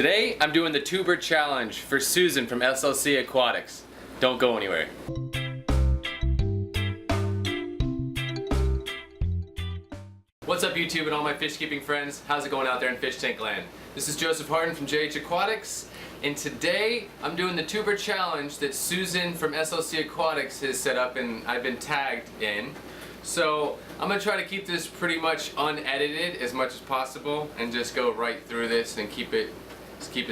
Today I'm doing the tuber challenge for Susan from Slc Aquatics. Don't go anywhere. What's up YouTube and all my fish keeping friends? How's it going out there in fish tank land? This is Joseph Hardin from JH Aquatics, and today I'm doing the tuber challenge that Susan from Slc Aquatics has set up and I've been tagged in. So I'm going to try to keep this pretty much unedited as much as possible and just go right through this and keep it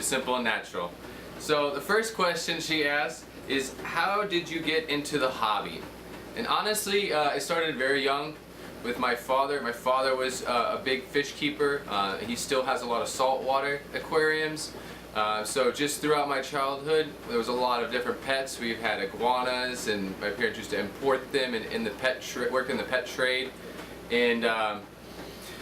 simple and natural. So the first question she asked is, how did you get into the hobby? And honestly, it started very young with my father. My father was a big fish keeper. He still has a lot of saltwater aquariums. So just throughout my childhood, there was a lot of different pets. We've had iguanas, and my parents used to import them in the worked in the pet trade. And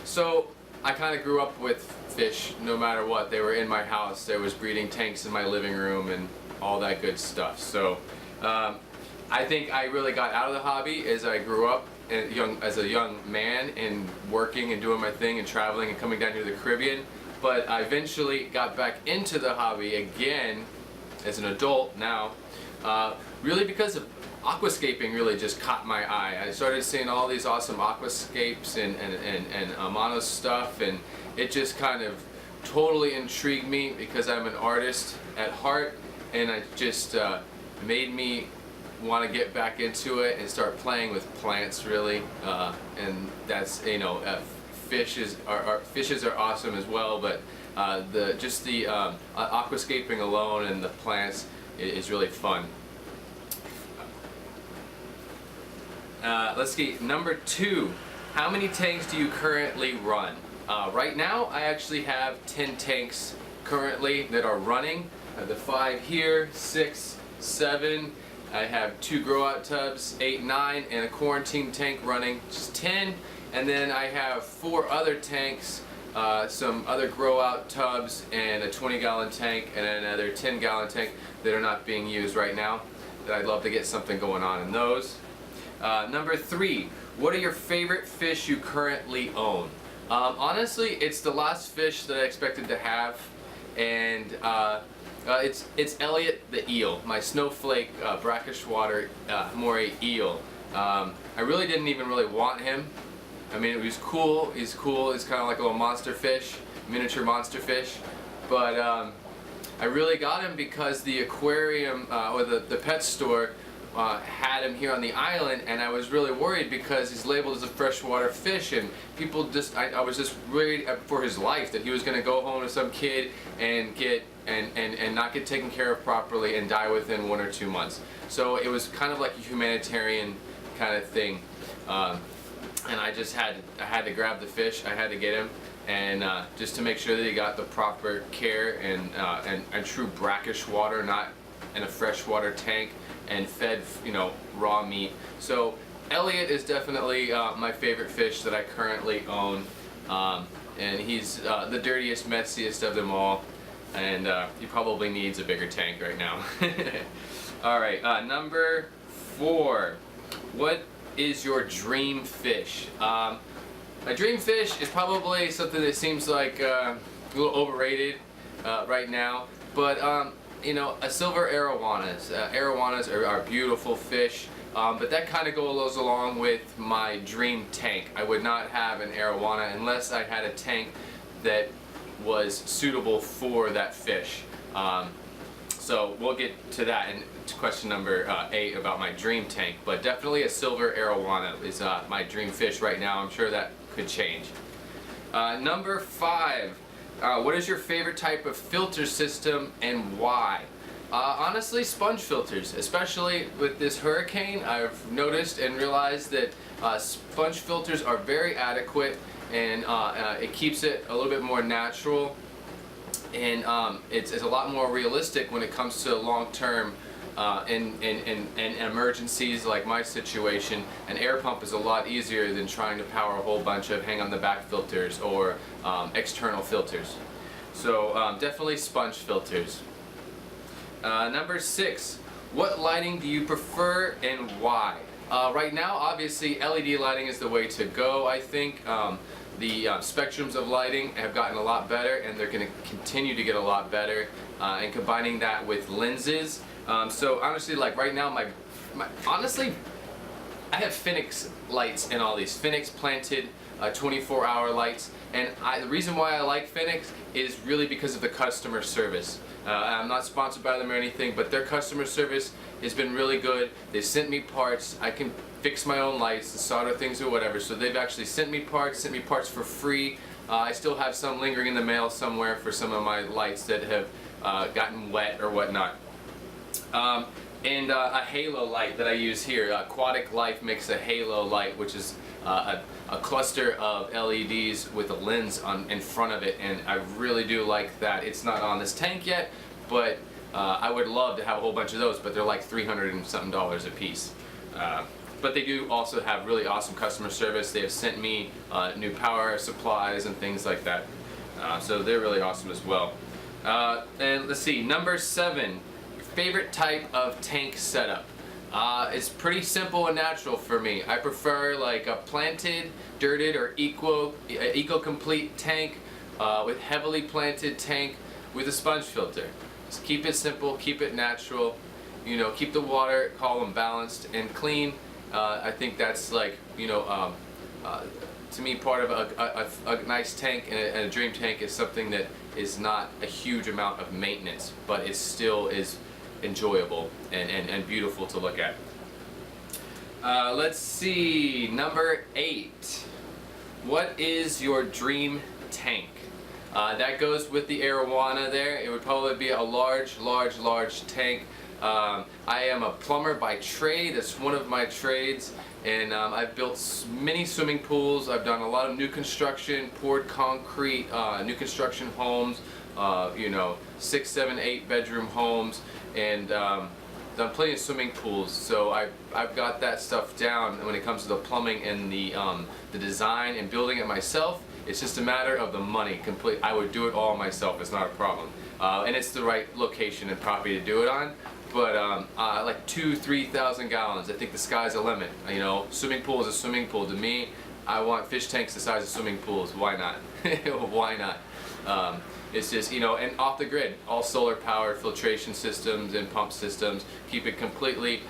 so I kind of grew up with fish no matter what. They were in my house. There was breeding tanks in my living room and all that good stuff. So I think I really got out of the hobby as I grew up as a young man and working and doing my thing and traveling and coming down here to the Caribbean. But I eventually got back into the hobby again as an adult now, really because of aquascaping really just caught my eye. I started seeing all these awesome aquascapes and mono stuff, and it just kind of totally intrigued me because I'm an artist at heart, and it just made me want to get back into it and start playing with plants really, and that's, you know, fishes are awesome as well, but the aquascaping alone and the plants is really fun. Let's see, number 2, how many tanks do you currently run? Right now I actually have 10 tanks currently that are running. I have the 5 here, 6, 7. I have 2 grow out tubs, 8, 9, and a quarantine tank running, just 10. And then I have 4 other tanks, some other grow out tubs, and a 20-gallon tank, and another 10-gallon tank that are not being used right now, that I'd love to get something going on in those. Number 3, what are your favorite fish you currently own? Honestly, it's the last fish that I expected to have, and it's Elliot the eel, my snowflake brackish water moray eel. I really didn't even really want him. I mean, it was cool. He's cool. He's kind of like a little monster fish, miniature monster fish. But I really got him because the aquarium or the pet store had him here on the island, and I was really worried because he's labeled as a freshwater fish, and people just I was just worried for his life that he was going to go home to some kid and not get taken care of properly and die within 1 or 2 months. So it was kind of like a humanitarian kind of thing. And I just had to grab the fish. I had to get him, and just to make sure that he got the proper care and true brackish water, not in a freshwater tank, and fed, you know, raw meat. So Elliot is definitely my favorite fish that I currently own, and he's the dirtiest, messiest of them all, and he probably needs a bigger tank right now. All right, number 4. What is your dream fish? My dream fish is probably something that seems like a little overrated right now, but you know, a silver arowanas. Arowanas are beautiful fish, but that kind of goes along with my dream tank. I would not have an arowana unless I had a tank that was suitable for that fish. So we'll get to that in question number 8 about my dream tank, but definitely a silver arowana is my dream fish right now. I'm sure that could change. Number 5, what is your favorite type of filter system and why? Honestly, sponge filters, especially with this hurricane. I've noticed and realized that sponge filters are very adequate, and it keeps it a little bit more natural, and it's a lot more realistic when it comes to long-term in emergencies like my situation. An air pump is a lot easier than trying to power a whole bunch of hang-on-the-back filters or external filters. So definitely sponge filters. Number 6, what lighting do you prefer and why? Right now, obviously, LED lighting is the way to go, I think. the spectrums of lighting have gotten a lot better, and they're going to continue to get a lot better. And combining that with lenses. So honestly, like right now, honestly, I have Phenix lights in all these. Phenix planted 24-hour lights, and the reason why I like Phenix is really because of the customer service. I'm not sponsored by them or anything, but their customer service has been really good. They've sent me parts. I can fix my own lights and solder things or whatever, so they've actually sent me parts for free. I still have some lingering in the mail somewhere for some of my lights that have gotten wet or whatnot. And a halo light that I use here. Kwataklife makes a halo light, which is a cluster of LEDs with a lens in front of it, and I really do like that. It's not on this tank yet, but I would love to have a whole bunch of those, but they're like $300 and something a piece. But they do also have really awesome customer service. They have sent me new power supplies and things like that. So they're really awesome as well. And let's see, number 7, your favorite type of tank setup. It's pretty simple and natural for me. I prefer like a planted, dirted, or eco-complete tank with heavily planted tank with a sponge filter. Just keep it simple, keep it natural, you know, keep the water column balanced and clean. I think that's like, you know, to me, part of a nice tank and a dream tank is something that is not a huge amount of maintenance, but it still is enjoyable and beautiful to look at. Let's see, number 8. What is your dream tank? That goes with the arowana there. It would probably be a large tank. I am a plumber by trade. That's one of my trades, and I've built many swimming pools. I've done a lot of new construction, poured concrete, new construction homes, you know, 6, 7, 8 bedroom homes, and done plenty of swimming pools. So I've got that stuff down when it comes to the plumbing and the design and building it myself. It's just a matter of the money. I would do it all myself. It's not a problem, and it's the right location and property to do it on. But like 2,000-3,000 gallons, I think the sky's the limit. You know, swimming pool is a swimming pool. To me, I want fish tanks the size of swimming pools. Why not? Why not? It's just, you know, and off the grid, all solar powered filtration systems and pump systems. Keep it completely,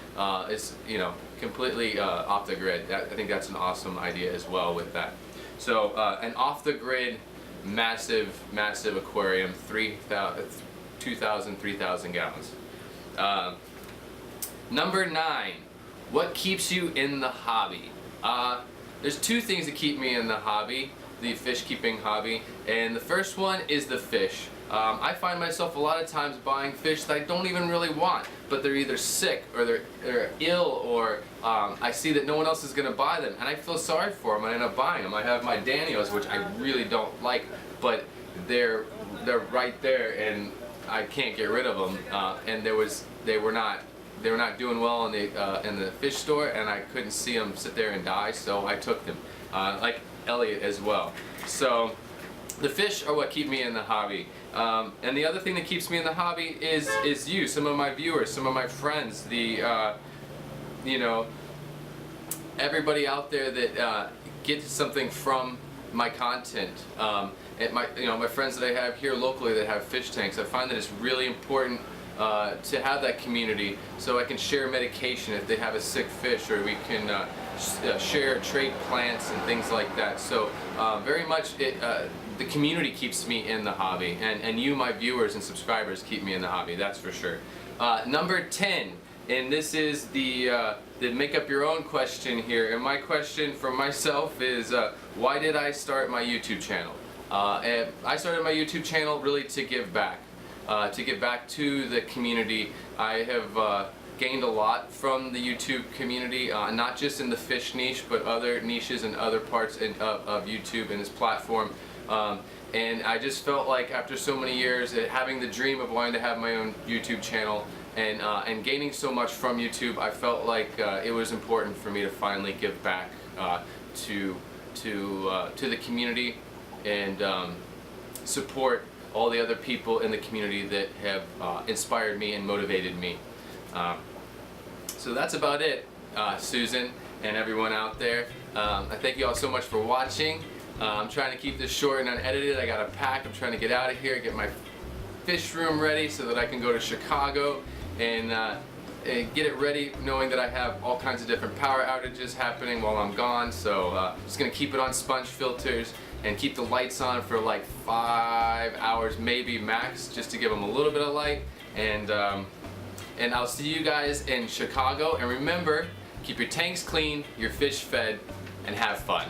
completely off the grid. I think that's an awesome idea as well with that. So an off the grid, massive aquarium, 2,000, 3,000 gallons. Number 9, what keeps you in the hobby? There's 2 things that keep me in the hobby, the fish keeping hobby, and the first one is the fish. I find myself a lot of times buying fish that I don't even really want, but they're either sick or they're ill, or I see that no one else is going to buy them, and I feel sorry for them and I end up buying them. I have my Daniels, which I really don't like, but they're right there and I can't get rid of them, and they were not doing well in the fish store, and I couldn't see them sit there and die, so I took them, like Elliot as well. So the fish are what keep me in the hobby, and the other thing that keeps me in the hobby is you, some of my viewers, some of my friends, you know, everybody out there that gets something from my content. And my friends that I have here locally that have fish tanks, I find that it's really important to have that community, so I can share medication if they have a sick fish, or we can trade plants and things like that. So very much the community keeps me in the hobby, and you, my viewers and subscribers, keep me in the hobby, that's for sure. Number 10, and this is the make up your own question here, and my question for myself is why did I start my YouTube channel? And I started my YouTube channel really to give back to the community. I have gained a lot from the YouTube community, not just in the fish niche, but other niches and other parts of YouTube and this platform. And I just felt like after so many years, having the dream of wanting to have my own YouTube channel and gaining so much from YouTube, I felt like it was important for me to finally give back to the community and support all the other people in the community that have inspired me and motivated me. So that's about it, Susan and everyone out there. I thank you all so much for watching. I'm trying to keep this short and unedited. I got a pack. I'm trying to get out of here, get my fish room ready so that I can go to Chicago and get it ready, knowing that I have all kinds of different power outages happening while I'm gone. So I'm just gonna keep it on sponge filters and keep the lights on for like 5 hours, maybe max, just to give them a little bit of light. And I'll see you guys in Chicago. And remember, keep your tanks clean, your fish fed, and have fun.